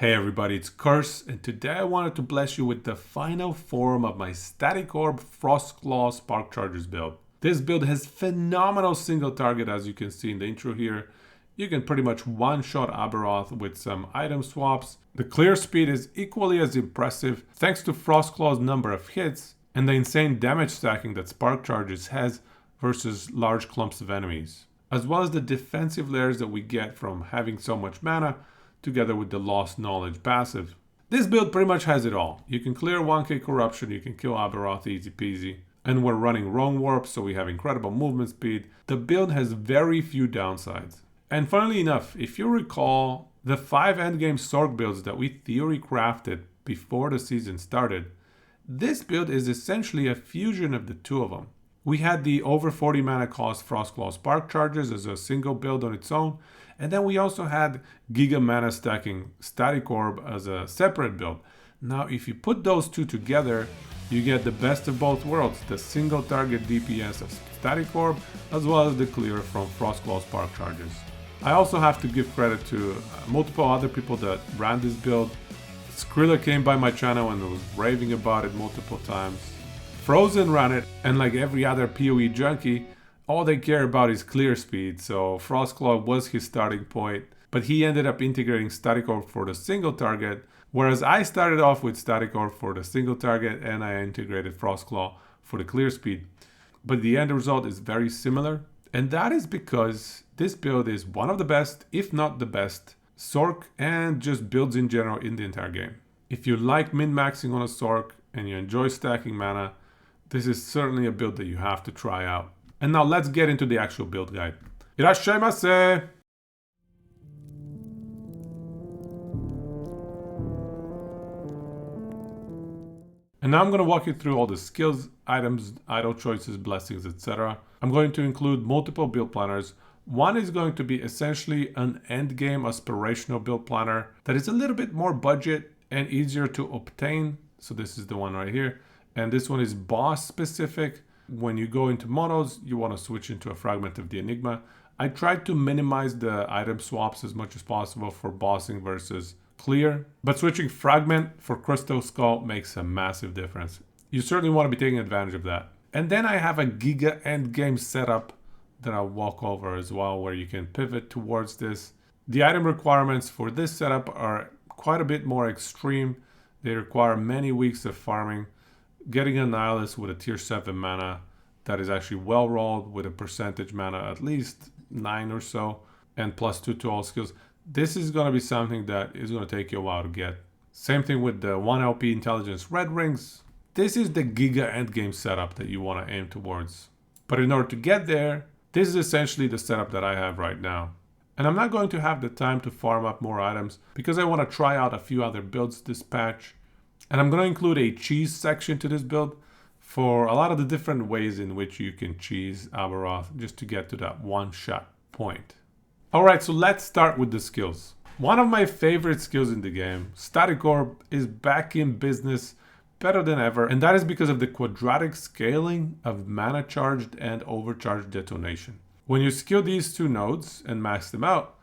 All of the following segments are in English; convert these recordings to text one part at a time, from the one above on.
Hey everybody, it's Curse, and today I wanted to bless you with the final form of my Static Orb Frostclaw Spark Charges build. This build has phenomenal single target, as you can see in the intro here. You can pretty much one-shot Aberroth with some item swaps. The clear speed is equally as impressive thanks to Frostclaw's number of hits and the insane damage stacking that Spark Charges has versus large clumps of enemies, as well as the defensive layers that we get from having so much mana together with the Lost Knowledge passive. This build pretty much has it all. You can clear 1k corruption, you can kill Aberroth easy peasy, and we're running Wrong Warp, so we have incredible movement speed. The build has very few downsides. And funnily enough, if you recall, the 5 endgame Sorc builds that we theory crafted before the season started, this build is essentially a fusion of the two of them. We had the over 40 mana cost Frostclaw Spark Charges as a single build on its own, and then we also had Giga Mana stacking Static Orb as a separate build. Now if you put those two together, you get the best of both worlds, the single target DPS of Static Orb as well as the clear from Frostclaw Spark Charges. I also have to give credit to multiple other people that ran this build. Skrilla came by my channel and was raving about it multiple times. Frozen ran it, and like every other PoE junkie, all they care about is clear speed, so Frostclaw was his starting point, but he ended up integrating Static Orb for the single target, whereas I started off with Static Orb for the single target and I integrated Frostclaw for the clear speed. But the end result is very similar, and that is because this build is one of the best, if not the best, Sorc and just builds in general in the entire game. If you like min-maxing on a Sorc and you enjoy stacking mana, this is certainly a build that you have to try out. And now let's get into the actual build guide. Irashaimase! And now I'm going to walk you through all the skills, items, idle choices, blessings, etc. I'm going to include multiple build planners. One is going to be essentially an endgame aspirational build planner that is a little bit more budget and easier to obtain. So this is the one right here. And this one is boss specific. When you go into monos, you want to switch into a fragment of the Enigma. I tried to minimize the item swaps as much as possible for bossing versus clear, but switching fragment for Crystal Skull makes a massive difference. You certainly want to be taking advantage of that. And then I have a Giga endgame setup that I'll walk over as well, where you can pivot towards this. The item requirements for this setup are quite a bit more extreme. They require many weeks of farming. Getting a Nihilist with a tier 7 mana that is actually well rolled with a percentage mana at least 9 or so and +2 to all skills. This is going to be something that is going to take you a while to get. Same thing with the 1 LP intelligence red rings. This is the Giga endgame setup that you want to aim towards. But in order to get there, this is essentially the setup that I have right now. And I'm not going to have the time to farm up more items because I want to try out a few other builds this patch. And I'm going to include a cheese section to this build for a lot of the different ways in which you can cheese Aberroth just to get to that one-shot point. Alright, so let's start with the skills. One of my favorite skills in the game, Static Orb, is back in business better than ever, and that is because of the quadratic scaling of mana charged and overcharged detonation. When you skill these two nodes and max them out,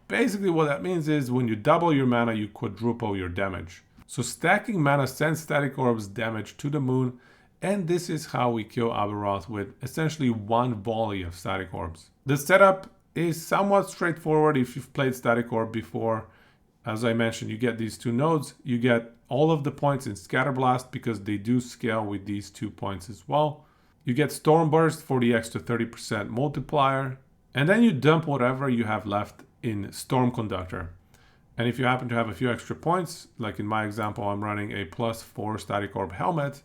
basically what that means is when you double your mana, you quadruple your damage. So stacking mana sends Static Orb's damage to the moon, and this is how we kill Aberroth with essentially one volley of Static Orbs. The setup is somewhat straightforward if you've played Static Orb before. As I mentioned, you get these two nodes, you get all of the points in Scatterblast because they do scale with these 2 points as well. You get Storm Burst for the extra 30% multiplier, and then you dump whatever you have left in Storm Conductor. And if you happen to have a few extra points, like in my example, I'm running a +4 Static Orb helmet.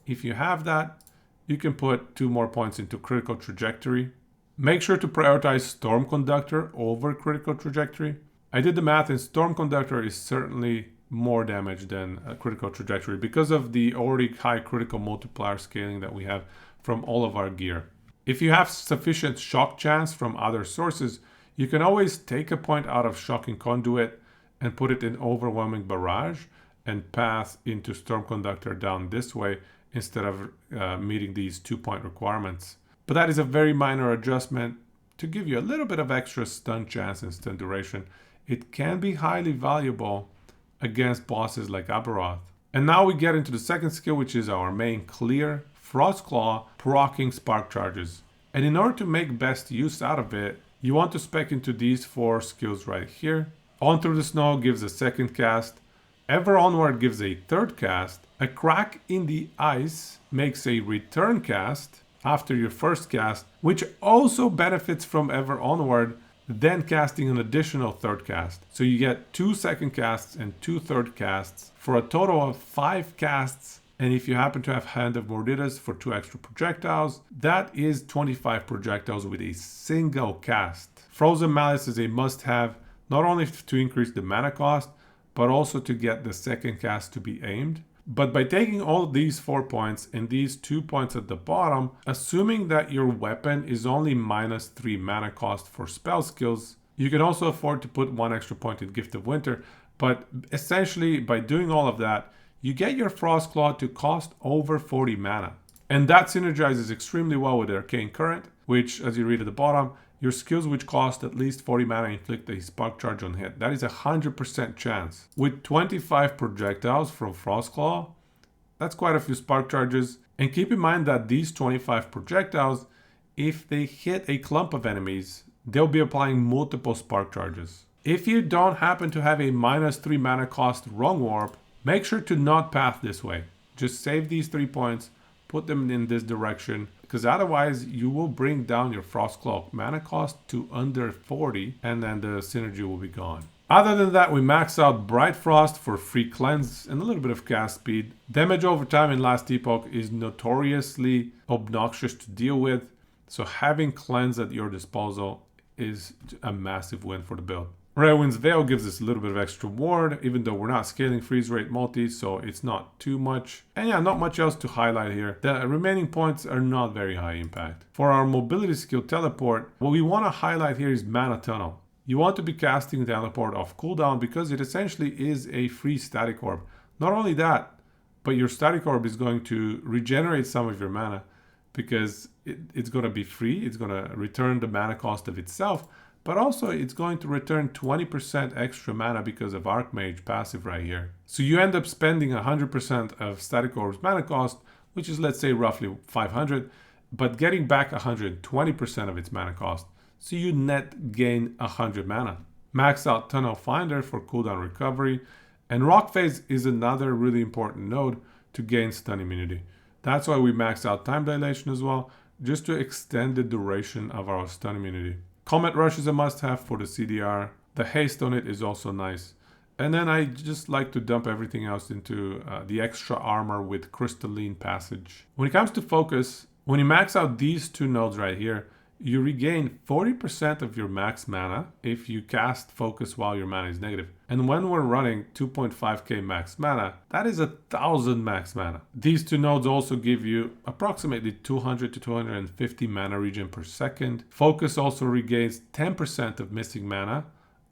If you have that, you can put 2 more points into Critical Trajectory. Make sure to prioritize Storm Conductor over Critical Trajectory. I did the math, and Storm Conductor is certainly more damage than a Critical Trajectory because of the already high critical multiplier scaling that we have from all of our gear. If you have sufficient shock chance from other sources, you can always take a point out of Shocking Conduit and put it in Overwhelming Barrage and path into Storm Conductor down this way instead of meeting these 2-point requirements. But that is a very minor adjustment to give you a little bit of extra stun chance and stun duration. It can be highly valuable against bosses like Aberroth. And now we get into the second skill, which is our main clear, Frostclaw proccing Spark Charges. And in order to make best use out of it, you want to spec into these 4 skills right here. On Through the Snow gives a second cast. Ever Onward gives a third cast. A Crack in the Ice makes a return cast after your first cast, which also benefits from Ever Onward, then casting an additional third cast. So you get 2 second casts and 2 third casts for a total of 5 casts. And if you happen to have Hand of Mordidas for 2 extra projectiles, that is 25 projectiles with a single cast. Frozen Malice is a must-have, not only to increase the mana cost, but also to get the second cast to be aimed. But by taking all these 4 points and these 2 points at the bottom, assuming that your weapon is only -3 mana cost for spell skills, you can also afford to put 1 extra point in Gift of Winter. But essentially, by doing all of that, you get your Frostclaw to cost over 40 mana. And that synergizes extremely well with Arcane Current, which, as you read at the bottom, your skills which cost at least 40 mana inflict a spark charge on hit. That is a 100% chance. With 25 projectiles from Frostclaw, that's quite a few spark charges. And keep in mind that these 25 projectiles, if they hit a clump of enemies, they'll be applying multiple spark charges. If you don't happen to have a -3 mana cost Wrong Warp, make sure to not path this way. Just save these 3 points, put them in this direction, because otherwise you will bring down your Frostclaw mana cost to under 40, and then the synergy will be gone. Other than that, we max out Bright Frost for free cleanse and a little bit of cast speed. Damage over time in last Epoch is notoriously obnoxious to deal with, so having cleanse at your disposal is a massive win for the build. Rare Wind's Veil gives us a little bit of extra ward, even though we're not scaling freeze rate multi, so it's not too much. And yeah, not much else to highlight here. The remaining points are not very high impact. For our mobility skill Teleport, what we want to highlight here is Mana Tunnel. You want to be casting Teleport off cooldown because it essentially is a free static orb. Not only that, but your static orb is going to regenerate some of your mana because it's going to be free. It's going to return the mana cost of itself. But also it's going to return 20% extra mana because of Archmage passive right here. So you end up spending 100% of Static Orb's mana cost, which is, let's say, roughly 500, but getting back 120% of its mana cost. So you net gain 100 mana. Max out Tunnel Finder for cooldown recovery. And Rock Phase is another really important node to gain stun immunity. That's why we max out Time Dilation as well, just to extend the duration of our stun immunity. Comet Rush is a must-have for the CDR. The haste on it is also nice. And then I just like to dump everything else into the extra armor with Crystalline Passage. When it comes to focus, when you max out these 2 nodes right here, you regain 40% of your max mana if you cast focus while your mana is negative. And when we're running 2.5k max mana, that is 1,000 max mana. These 2 nodes also give you approximately 200 to 250 mana regen per second. Focus also regains 10% of missing mana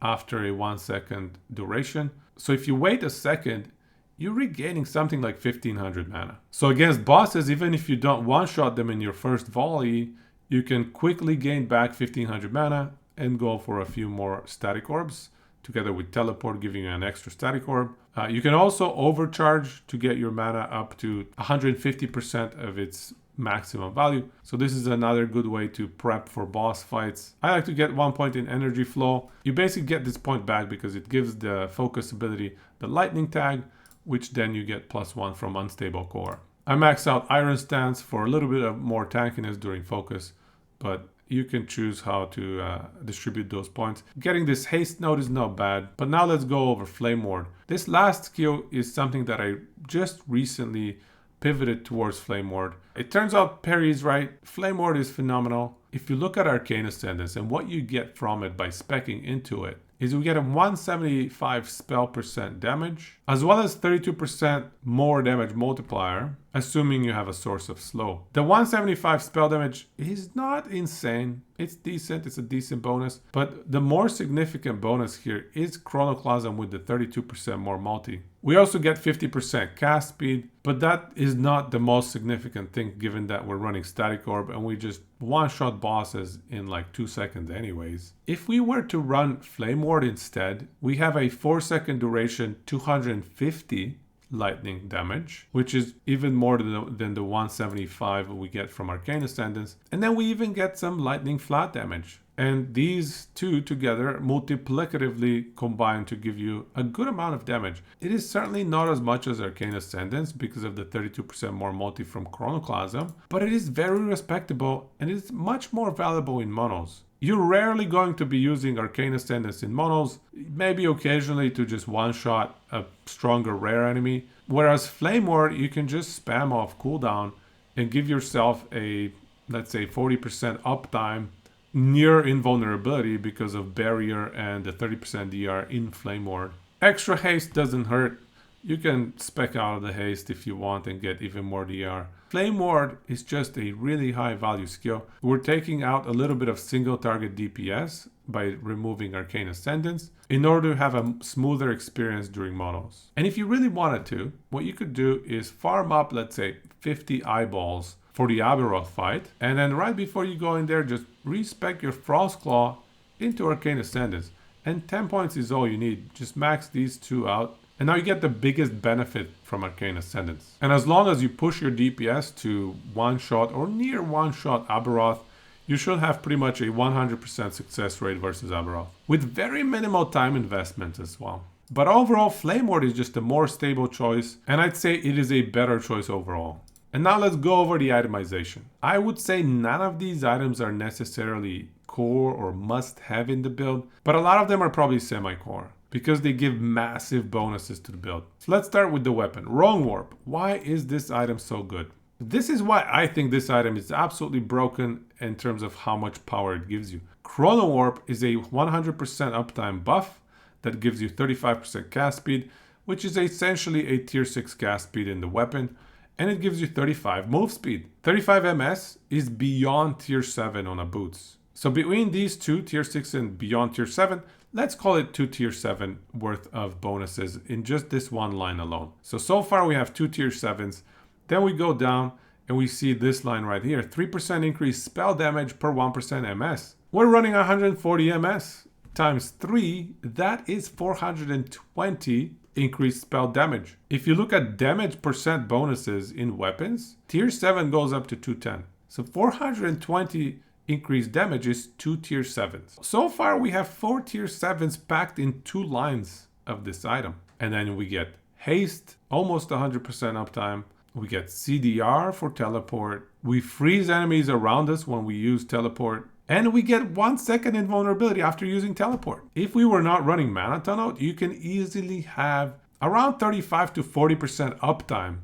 after a 1 second duration. So if you wait a second, you're regaining something like 1,500 mana. So against bosses, even if you don't one-shot them in your first volley, you can quickly gain back 1,500 mana and go for a few more static orbs, together with Teleport giving you an extra static orb. You can also overcharge to get your mana up to 150% of its maximum value. So this is another good way to prep for boss fights. I like to get 1 point in energy flow. You basically get this point back because it gives the focus ability the lightning tag, which then you get +1 from unstable core. I max out Iron Stance for a little bit of more tankiness during focus, but you can choose how to distribute those points. Getting this haste node is not bad, but now let's go over Flame Ward. This last skill is something that I just recently pivoted towards Flame Ward. It turns out Perry is right. Flame Ward is phenomenal. If you look at Arcane Ascendance and what you get from it by speccing into it, is we get a 175 spell % damage, as well as 32% more damage multiplier assuming you have a source of slow. The 175 spell damage is not insane. It's decent, it's a decent bonus, but the more significant bonus here is Chronoclasm with the 32% more multi. We also get 50% cast speed, but that is not the most significant thing given that we're running Static Orb and we just one-shot bosses in like 2 seconds anyways. If we were to run Flame Ward instead, we have a 4-second duration, 250 lightning damage, which is even more than the 175 we get from Arcane Ascendance. And then we even get some lightning flat damage. And these two together multiplicatively combine to give you a good amount of damage. It is certainly not as much as Arcane Ascendance because of the 32% more multi from Chronoclasm, but it is very respectable and it's much more valuable in monos. You're rarely going to be using Arcane Ascendance in monos, maybe occasionally to just one-shot a stronger rare enemy, whereas Flame Ward you can just spam off cooldown and give yourself a, let's say, 40% uptime near invulnerability because of barrier and the 30% DR in Flame Ward. Extra haste doesn't hurt. You can spec out of the haste if you want and get even more DR. Flame Ward is just a really high value skill. We're taking out a little bit of single target DPS by removing Arcane Ascendance in order to have a smoother experience during monos. And if you really wanted to, what you could do is farm up, let's say, 50 eyeballs for the Aberroth fight, and then right before you go in there, just respec your Frostclaw into Arcane Ascendance. And 10 points is all you need. Just max these two out. And now you get the biggest benefit from Arcane Ascendance. And as long as you push your DPS to one-shot or near one-shot Aberroth, you should have pretty much a 100% success rate versus Aberroth, with very minimal time investment as well. But overall, Flame Ward is just a more stable choice, and I'd say it is a better choice overall. And now let's go over the itemization. I would say none of these items are necessarily core or must-have in the build, but a lot of them are probably semi-core, because they give massive bonuses to the build. So let's start with the weapon. Wrong Warp. Why is this item so good? This is why I think this item is absolutely broken in terms of how much power it gives you. Chrono Warp is a 100% uptime buff that gives you 35% cast speed, which is essentially a tier 6 cast speed in the weapon, and it gives you 35 move speed. 35 MS is beyond tier 7 on a boots. So between these two, tier 6 and beyond tier 7, let's call it 2 tier 7 worth of bonuses in just this one line alone. So far we have 2 tier 7s. Then we go down and we see this line right here. 3% increase spell damage per 1% MS. We're running 140 MS times 3. That is 420 increased spell damage. If you look at damage percent bonuses in weapons, tier 7 goes up to 210. So 420 increased damage is 2 tier 7s. So far we have 4 tier 7s packed in 2 lines of this item. And then we get haste, almost 100% uptime. We get CDR for teleport. We freeze enemies around us when we use teleport. And we get 1 second invulnerability after using teleport. If we were not running Mana Tunnel, you can easily have around 35 to 40% uptime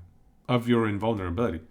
of your invulnerability.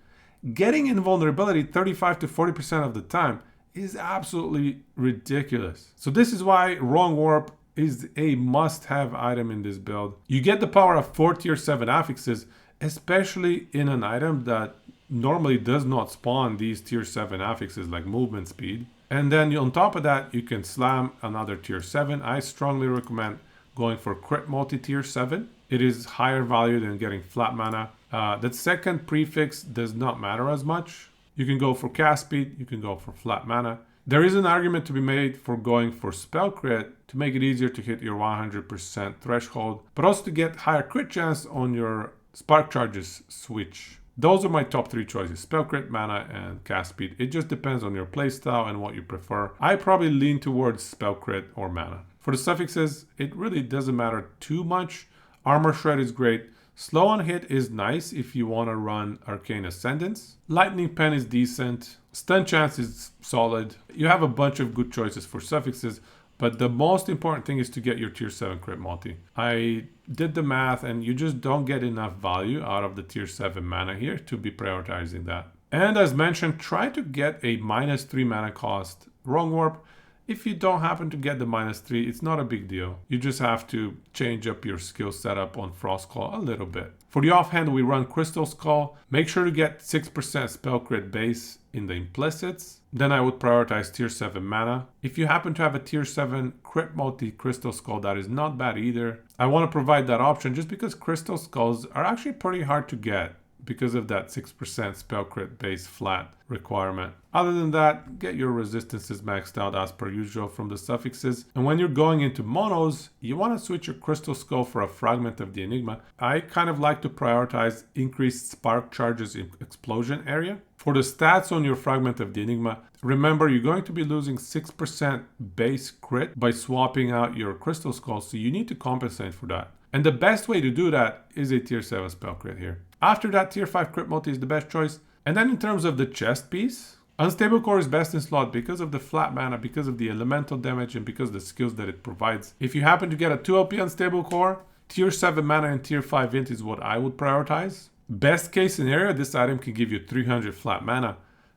Getting invulnerability 35 to 40% of the time is absolutely ridiculous. So this is why Wrong Warp is a must-have item in this build. You get the power of 4 tier 7 affixes, especially in an item that normally does not spawn these tier 7 affixes like movement speed. And then on top of that, you can slam another tier 7. I strongly recommend going for crit multi tier 7. It is higher value than getting flat mana. That second prefix does not matter as much. You can go for cast speed, you can go for flat mana. There is an argument to be made for going for spell crit to make it easier to hit your 100% threshold, but also to get higher crit chance on your Spark Charges switch. Those are my top 3 choices: spell crit, mana, and cast speed. It just depends on your playstyle and what you prefer. I probably lean towards spell crit or mana. For the suffixes, it really doesn't matter too much. Armor Shred is great. Slow on hit is nice if you want to run Arcane Ascendance. Lightning Pen is decent. Stun Chance is solid. You have a bunch of good choices for suffixes, but the most important thing is to get your tier 7 crit multi. I did the math and you just don't get enough value out of the tier 7 mana here to be prioritizing that. And as mentioned, try to get a -3 mana cost Wrong Warp. If you don't happen to get the -3, it's not a big deal. You just have to change up your skill setup on Frostclaw a little bit. For the offhand, we run Crystal Skull. Make sure to get 6% spell crit base in the implicits. Then I would prioritize tier 7 mana. If you happen to have a tier 7 crit multi Crystal Skull, that is not bad either. I want to provide that option just because Crystal Skulls are actually pretty hard to get because of that 6% spell crit base flat requirement. Other than that, get your resistances maxed out as per usual from the suffixes. And when you're going into monos, you want to switch your Crystal Skull for a Fragment of the Enigma. I kind of like to prioritize increased Spark Charges in explosion area. For the stats on your Fragment of the Enigma, remember you're going to be losing 6% base crit by swapping out your Crystal Skull, so you need to compensate for that. And the best way to do that is a tier 7 spell crit here. After that, tier 5 crit multi is the best choice. And then in terms of the chest piece, Unstable Core is best in slot because of the flat mana, because of the elemental damage, and because of the skills that it provides. If you happen to get a 2 LP Unstable Core, tier 7 mana and tier 5 int is what I would prioritize. Best case scenario, this item can give you 300 flat mana.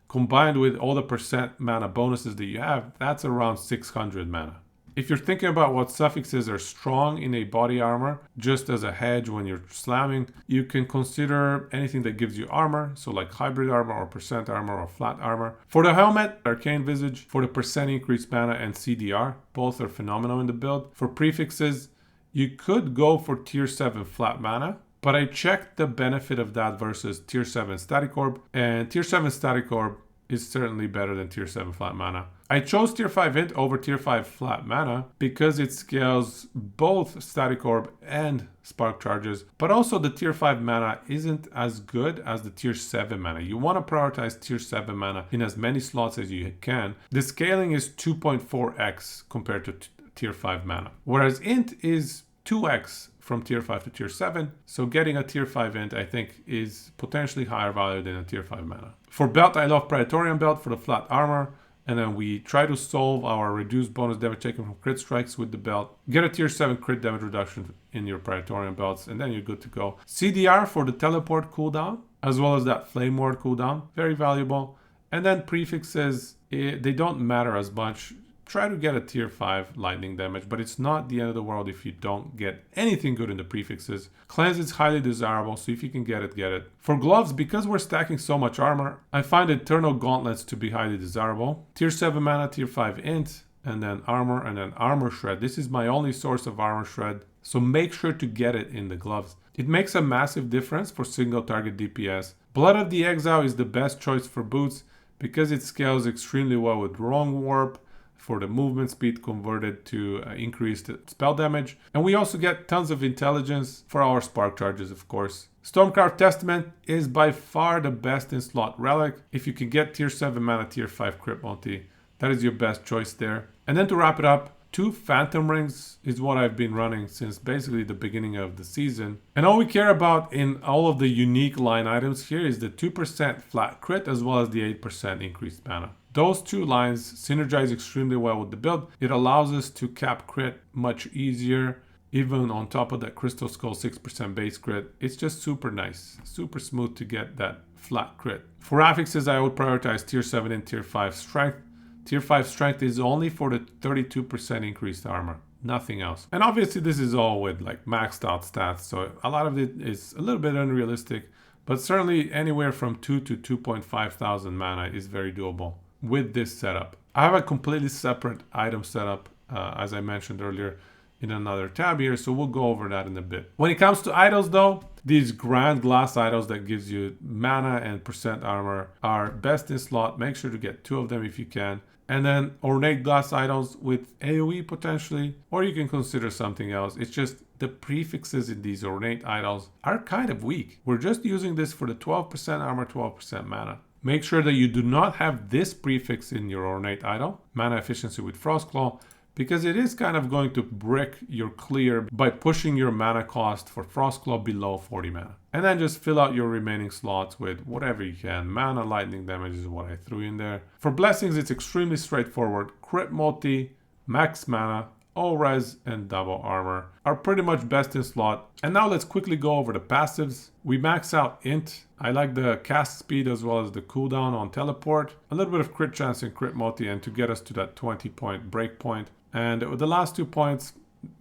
Combined with all the percent mana bonuses that you have, that's around 600 mana. If you're thinking about what suffixes are strong in a body armor, just as a hedge when you're slamming, you can consider anything that gives you armor, so like hybrid armor or percent armor or flat armor. For the helmet, Arcane Visage, for the percent increased mana and CDR, both are phenomenal in the build. For prefixes, you could go for tier 7 flat mana, but I checked the benefit of that versus tier 7 Static Orb, and tier 7 Static Orb is certainly better than tier 7 flat mana. I chose tier 5 int over tier 5 flat mana because it scales both Static Orb and Spark Charges, but also the tier 5 mana isn't as good as the tier 7 mana. You want to prioritize tier 7 mana in as many slots as you can. The scaling is 2.4x compared to tier 5 mana, whereas int is 2x from tier 5 to tier 7, so getting a tier 5 int I think is potentially higher value than a tier 5 mana. For belt, I love Praetorian Belt for the flat armor, and then we try to solve our reduced bonus damage taken from crit strikes with the belt. Get a tier 7 crit damage reduction in your Praetorian belts, and then you're good to go. CDR for the teleport cooldown, as well as that flame ward cooldown, very valuable. And then prefixes, they don't matter as much. Try to get a tier 5 lightning damage, but it's not the end of the world if you don't get anything good in the prefixes. Cleanse is highly desirable, so if you can get it, get it. For gloves, because we're stacking so much armor, I find Eternal Gauntlets to be highly desirable. Tier 7 mana, tier 5 int, and then armor, and then armor shred. This is my only source of armor shred, so make sure to get it in the gloves. It makes a massive difference for single target DPS. Blood of the Exile is the best choice for boots because it scales extremely well with Wrong Warp, for the movement speed converted to increased spell damage. And we also get tons of intelligence for our spark charges, of course. Stormcraft Testament is by far the best in slot relic. If you can get tier 7 mana, tier 5 crit multi, that is your best choice there. And then to wrap it up, 2 Phantom Rings is what I've been running since basically the beginning of the season. And all we care about in all of the unique line items here is the 2% flat crit as well as the 8% increased mana. Those 2 lines synergize extremely well with the build. It allows us to cap crit much easier, even on top of that Crystal Skull 6% base crit. It's just super nice, super smooth to get that flat crit. For affixes, I would prioritize tier 7 and tier 5 strength. Tier 5 strength is only for the 32% increased armor, nothing else. And obviously this is all with like maxed out stats, so a lot of it is a little bit unrealistic, but certainly anywhere from 2 to 2.5 thousand mana is very doable with this setup. I have a completely separate item setup, as I mentioned earlier, in another tab here, so we'll go over that in a bit. When it comes to idols though, these grand glass idols that gives you mana and percent armor are best in slot. Make sure to get 2 of them if you can. And then ornate glass idols with AoE potentially, or you can consider something else. It's just the prefixes in these ornate idols are kind of weak. We're just using this for the 12% armor, 12% mana. Make sure that you do not have this prefix in your ornate idol, mana efficiency with Frostclaw, because it is kind of going to brick your clear by pushing your mana cost for Frostclaw below 40 mana. And then just fill out your remaining slots with whatever you can. Mana, lightning damage is what I threw in there. For blessings, it's extremely straightforward. Crit multi, max mana, all res, and double armor are pretty much best in slot. And now let's quickly go over the passives. We max out int. I like the cast speed as well as the cooldown on teleport, a little bit of crit chance and crit multi, and to get us to that 20-point breakpoint. And with the last 2 points,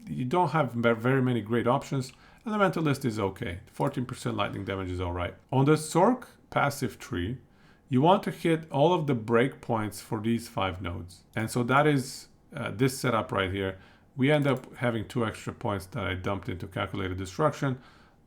you don't have very many great options. Elementalist is okay. 14% lightning damage is alright. On the Sork passive tree, you want to hit all of the breakpoints for these 5 nodes. And so that is this setup right here. We end up having 2 extra points that I dumped into calculated destruction.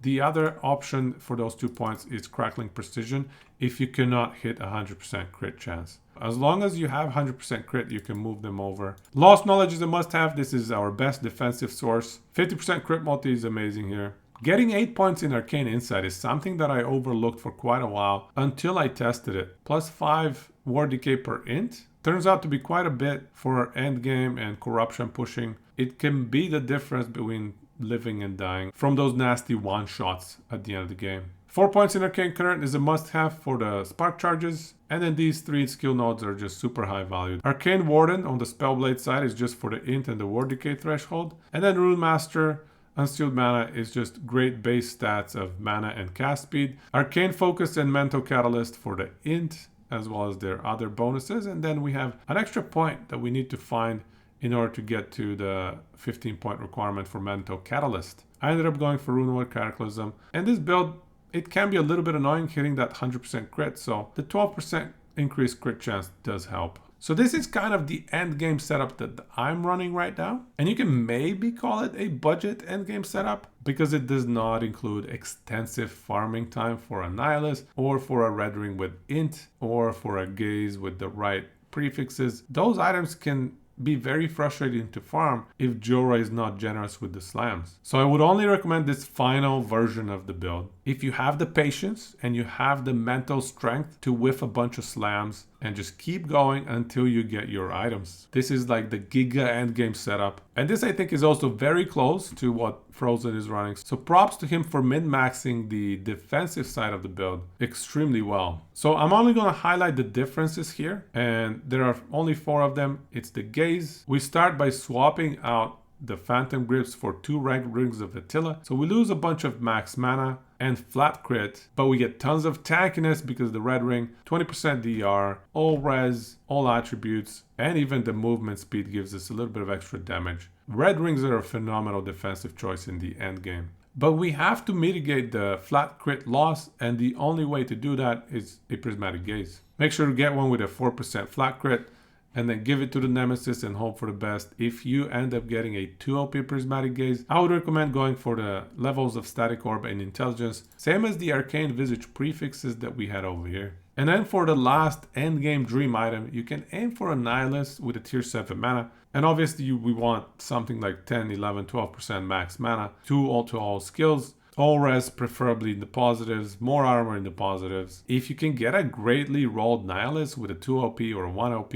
The other option for those 2 points is crackling precision if you cannot hit 100% crit chance. As long as you have 100% crit, you can move them over. Lost knowledge is a must-have. This is our best defensive source. 50% crit multi is amazing here. Getting 8 points in Arcane Insight is something that I overlooked for quite a while until I tested it. Plus 5 War Decay per int. Turns out to be quite a bit for endgame and corruption pushing. It can be the difference between living and dying from those nasty one-shots at the end of the game. 4 points in Arcane Current is a must-have for the Spark Charges. And then these 3 skill nodes are just super high valued. Arcane Warden on the Spellblade side is just for the int and the War Decay threshold. And then Rune Master Unsealed Mana is just great base stats of mana and cast speed. Arcane Focus and Mental Catalyst for the int, as well as their other bonuses. And then we have an extra point that we need to find in order to get to the 15-point requirement for Mental Catalyst. I ended up going for Runeward Cataclysm. And this build, it can be a little bit annoying hitting that 100% crit. So the 12% increased crit chance does help. So this is kind of the endgame setup that I'm running right now. And you can maybe call it a budget endgame setup because it does not include extensive farming time for a Nihilist or for a Red Ring with int or for a Gaze with the right prefixes. Those items can be very frustrating to farm if Jorah is not generous with the slams. So I would only recommend this final version of the build if you have the patience and you have the mental strength to whiff a bunch of slams and just keep going until you get your items. This is like the Giga endgame setup. And this I think is also very close to what Frozen is running. So props to him for min-maxing the defensive side of the build extremely well. So I'm only going to highlight the differences here. And there are only 4 of them. It's the Gaze. We start by swapping out the Phantom Grips for 2 Rank Rings of Attila. So we lose a bunch of max mana and flat crit, but we get tons of tankiness because the Red Ring, 20% DR, all res, all attributes, and even the movement speed gives us a little bit of extra damage. Red Rings are a phenomenal defensive choice in the end game. But we have to mitigate the flat crit loss, and the only way to do that is a Prismatic Gaze. Make sure to get one with a 4% flat crit, and then give it to the Nemesis and hope for the best. If you end up getting a 2 OP Prismatic Gaze, I would recommend going for the levels of Static Orb and Intelligence, same as the Arcane Visage prefixes that we had over here. And then for the last endgame dream item, you can aim for a Nihilist with a tier 7 mana. And obviously we want something like 10, 11, 12% max mana, 2 all-to-all skills, all res preferably in the positives, more armor in the positives. If you can get a greatly rolled Nihilist with a 2 OP or a 1 OP,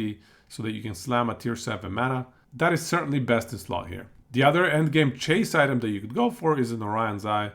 so that you can slam a tier 7 mana, that is certainly best in slot here. The other endgame chase item that you could go for is an Orion's Eye,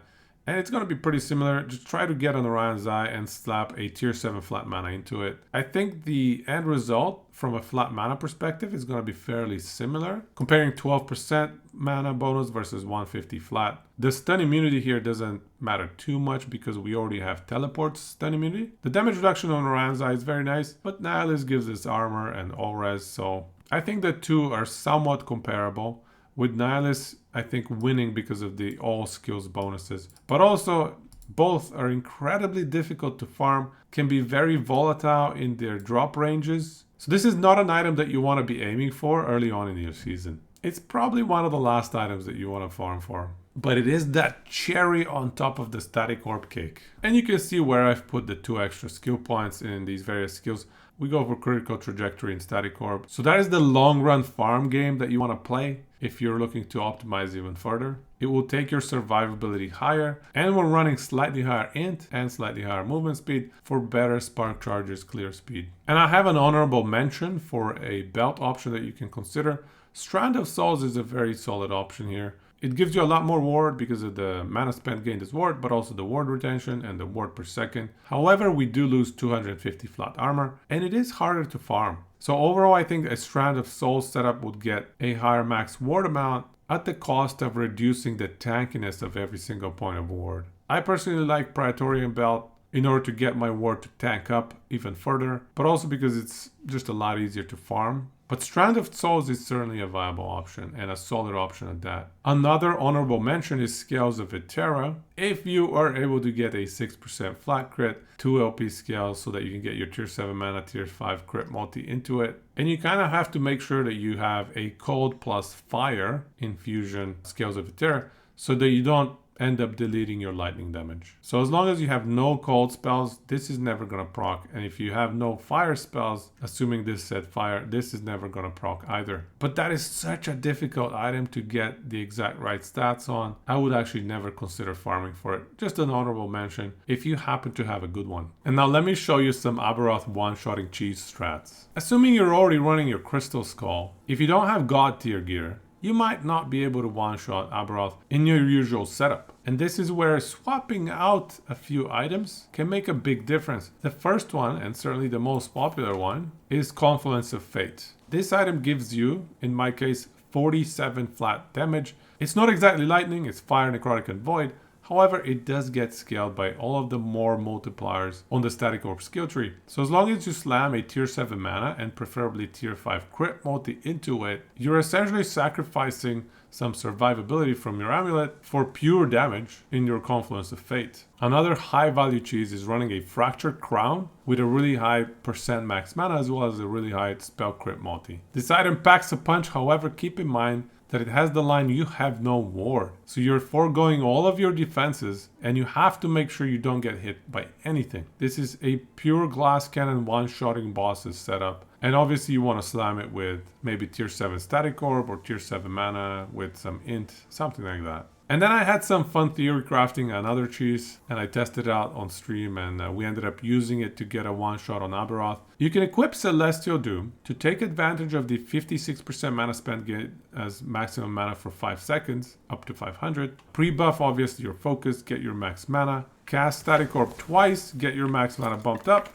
and it's going to be pretty similar. Just try to get an Orion's Eye and slap a tier 7 flat mana into it. I think the end result from a flat mana perspective is going to be fairly similar, comparing 12% mana bonus versus 150 flat. The stun immunity here doesn't matter too much because we already have teleport stun immunity. The damage reduction on Orion's Eye is very nice, but Nihilist gives us armor and all res, so I think the two are somewhat comparable. With Nihilist, I think winning because of the all skills bonuses, but also both are incredibly difficult to farm, can be very volatile in their drop ranges. So this is not an item that you want to be aiming for early on in your season. It's probably one of the last items that you want to farm for. But it is that cherry on top of the Static Orb cake. And you can see where I've put the 2 extra skill points in these various skills. We go for Critical Trajectory and Static Orb. So that is the long run farm game that you want to play if you're looking to optimize even further. It will take your survivability higher, and we're running slightly higher int and slightly higher movement speed for better Spark Charges clear speed. And I have an honorable mention for a belt option that you can consider. Strand of Souls is a very solid option here. It gives you a lot more ward because of the mana spent gained as ward, but also the ward retention and the ward per second. However, we do lose 250 flat armor, and it is harder to farm. So overall, I think a Strand of Souls setup would get a higher max ward amount at the cost of reducing the tankiness of every single point of ward. I personally like Praetorian Belt in order to get my ward to tank up even further, but also because it's just a lot easier to farm. But Strand of Souls is certainly a viable option, and a solid option at that. Another honorable mention is Scales of Ithera. If you are able to get a 6% flat crit, 2 LP scales so that you can get your tier 7 mana, tier 5 crit multi into it. And you kind of have to make sure that you have a cold plus fire infusion Scales of Ithera so that you don't end up deleting your lightning damage. So as long as you have no cold spells, this is never gonna proc. And if you have no fire spells, assuming this said fire, this is never gonna proc either. But that is such a difficult item to get the exact right stats on. I would actually never consider farming for it. Just an honorable mention if you happen to have a good one. And now let me show you some Aberroth one-shotting cheese strats. Assuming you're already running your Crystal Skull, if you don't have Godtier gear, you might not be able to one-shot Aberroth in your usual setup. And this is where swapping out a few items can make a big difference. The first one, and certainly the most popular one, is Confluence of Fate. This item gives you, in my case, 47 flat damage. It's not exactly lightning, it's fire, necrotic, and void. However, it does get scaled by all of the more multipliers on the Static Orb skill tree. So as long as you slam a tier 7 mana and preferably tier 5 crit multi into it, you're essentially sacrificing some survivability from your amulet for pure damage in your Confluence of Fate. Another high value cheese is running a Fractured Crown with a really high percent max mana as well as a really high spell crit multi. This item packs a punch, however, keep in mind that it has the line you have no ward. So you're foregoing all of your defenses and you have to make sure you don't get hit by anything. This is a pure glass cannon one-shotting bosses setup. And obviously you want to slam it with maybe tier 7 static orb or tier 7 mana with some int, something like that. And then I had some fun theory crafting another cheese and I tested it out on stream and we ended up using it to get a one-shot on Aberroth. You can equip Celestial Doom to take advantage of the 56% mana spent get as maximum mana for 5 seconds, up to 500. Pre-buff obviously your focus, get your max mana. Cast Static Orb twice, get your max mana bumped up.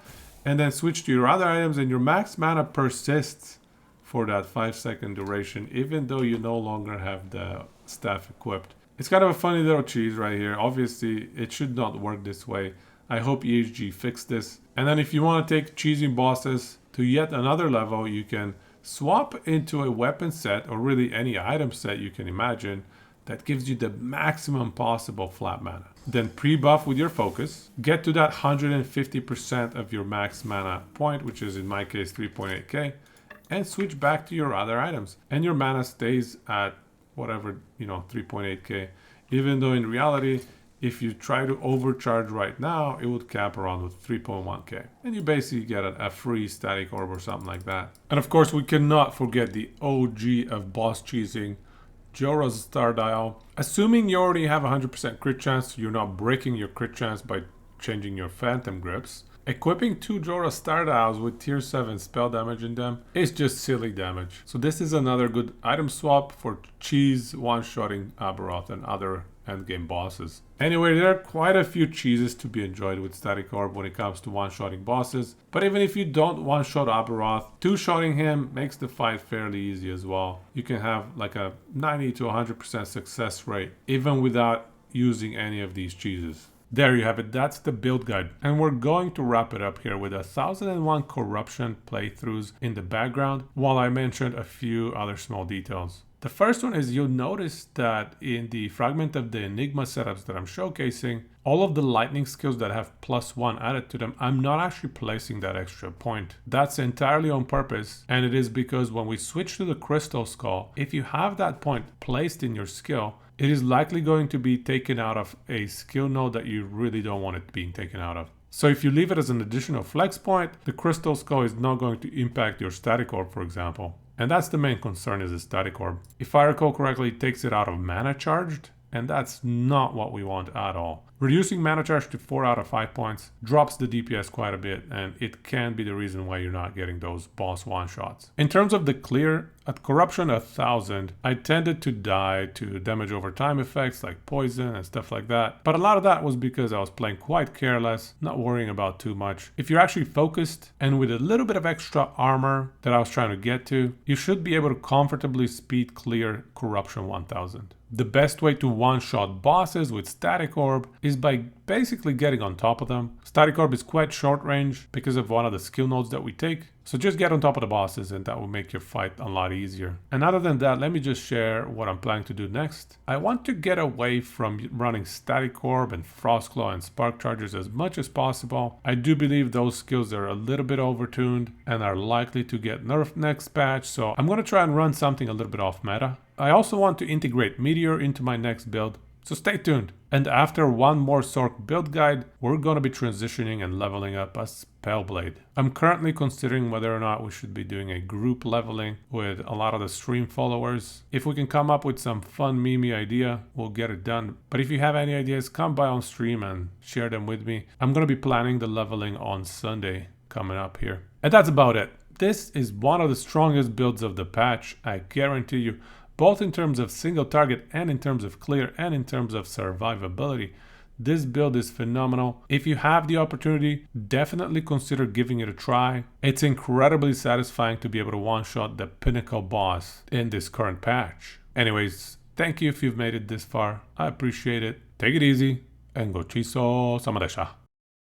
And then switch to your other items and your max mana persists for that 5-second duration even though you no longer have the staff equipped. It's kind of a funny little cheese right here. Obviously, it should not work this way. I hope EHG fixed this. And then if you want to take cheesing bosses to yet another level, you can swap into a weapon set or really any item set you can imagine that gives you the maximum possible flat mana. Then pre-buff with your focus, get to that 150% of your max mana point, which is in my case 3.8k, and switch back to your other items. And your mana stays at whatever, 3.8k, even though in reality, if you try to overcharge right now, it would cap around with 3.1k. And you basically get a free static orb or something like that. And of course, we cannot forget the OG of boss cheesing, Jorah's Star Dial. Assuming you already have 100% crit chance, you're not breaking your crit chance by changing your Phantom Grips. Equipping 2 Jorah Star Dials with tier 7 spell damage in them is just silly damage. So this is another good item swap for cheese one-shotting Aberroth and other endgame bosses. Anyway, there are quite a few cheeses to be enjoyed with Static Orb when it comes to one-shotting bosses. But even if you don't one-shot Aberroth, two-shotting him makes the fight fairly easy as well. You can have like a 90 to 100% success rate even without using any of these cheeses. There you have it, that's the build guide. And we're going to wrap it up here with 1001 corruption playthroughs in the background, while I mentioned a few other small details. The first one is you'll notice that in the fragment of the Enigma setups that I'm showcasing, all of the lightning skills that have +1 added to them, I'm not actually placing that extra point. That's entirely on purpose, and it is because when we switch to the Crystal Skull, if you have that point placed in your skill, it is likely going to be taken out of a skill node that you really don't want it being taken out of. So if you leave it as an additional flex point, the Crystal Skull is not going to impact your Static Orb, for example. And that's the main concern, is the Static Orb. If I recall correctly, it takes it out of mana charged, and that's not what we want at all. Reducing mana charge to 4 out of 5 points drops the DPS quite a bit, and it can be the reason why you're not getting those boss one-shots. In terms of the clear, At corruption 1000, I tended to die to damage over time effects like poison and stuff like that. But a lot of that was because I was playing quite careless, not worrying about too much. If you're actually focused and with a little bit of extra armor that I was trying to get to, you should be able to comfortably speed clear corruption 1000. The best way to one-shot bosses with Static Orb is by basically getting on top of them. Static Orb is quite short range because of one of the skill nodes that we take. So just get on top of the bosses and that will make your fight a lot easier. And other than that, let me just share what I'm planning to do next. I want to get away from running Static Orb and Frostclaw and Spark Charges as much as possible. I do believe those skills are a little bit overtuned and are likely to get nerfed next patch. So I'm going to try and run something a little bit off meta. I also want to integrate Meteor into my next build, so stay tuned. And after one more Sorc build guide, we're going to be transitioning and leveling up a Spellblade. I'm currently considering whether or not we should be doing a group leveling with a lot of the stream followers. If we can come up with some fun meme idea, we'll get it done. But if you have any ideas, come by on stream and share them with me. I'm going to be planning the leveling on Sunday coming up here. And that's about it. This is one of the strongest builds of the patch, I guarantee you. Both in terms of single target and in terms of clear and in terms of survivability. This build is phenomenal. If you have the opportunity, definitely consider giving it a try. It's incredibly satisfying to be able to one-shot the pinnacle boss in this current patch. Anyways, thank you if you've made it this far. I appreciate it. Take it easy and go chiso samadesha.